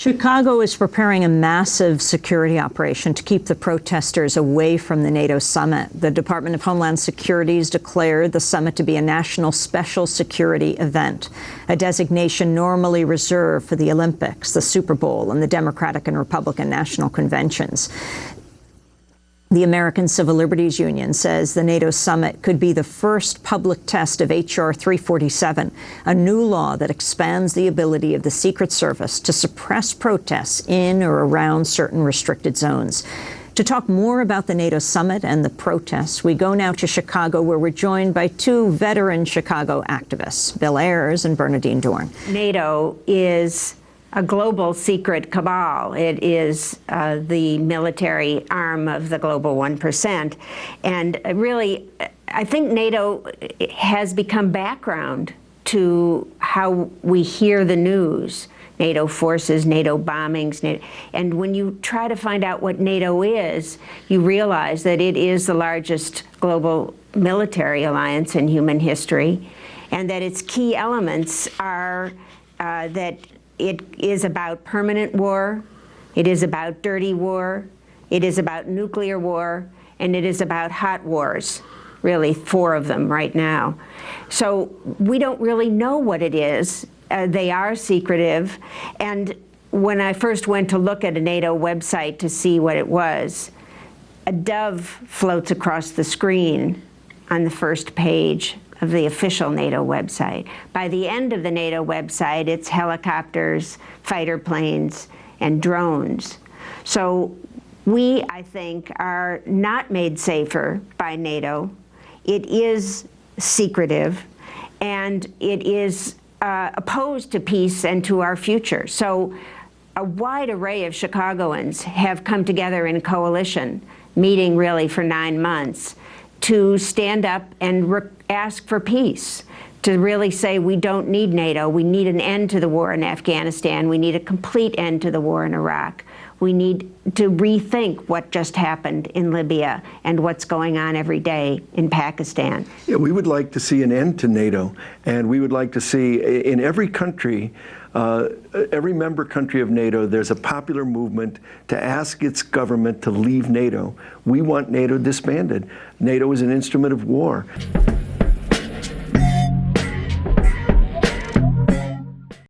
Chicago is preparing a massive security operation to keep the protesters away from the NATO summit. The Department of Homeland Security has declared the summit to be a national special security event, a designation normally reserved for the Olympics, the Super Bowl, and the Democratic and Republican national conventions. The American Civil Liberties Union says the NATO summit could be the first public test of H.R. 347, a new law that expands the ability of the Secret Service to suppress protests in or around certain restricted zones. To talk more about the NATO summit and the protests, we go now to Chicago, where we're joined by two veteran Chicago activists, Bill Ayers and Bernardine Dohrn. NATO is a global secret cabal. It is the military arm of the global 1%. And really, I think NATO has become background to how we hear the news. NATO forces, NATO bombings, NATO, and when you try to find out what NATO is, you realize that it is the largest global military alliance in human history, and that its key elements are that it is about permanent war, it is about dirty war, it is about nuclear war, and it is about hot wars, really 4 of them right now. So we don't really know what it is. They are secretive, and when I first went to look at a NATO website to see what it was, a dove floats across the screen on the first page of the official NATO website. By the end of the NATO website, it's helicopters, fighter planes, and drones. So we, I think, are not made safer by NATO. It is secretive, and it is opposed to peace and to our future. So a wide array of Chicagoans have come together in coalition, meeting really for 9 months, to stand up and ask for peace, to really say we don't need NATO, we need an end to the war in Afghanistan, we need a complete end to the war in Iraq. We need to rethink what just happened in Libya and what's going on every day in Pakistan. Yeah, we would like to see an end to NATO, and we would like to see in every country, every member country of NATO, there's a popular movement to ask its government to leave NATO. We want NATO disbanded. NATO is an instrument of war.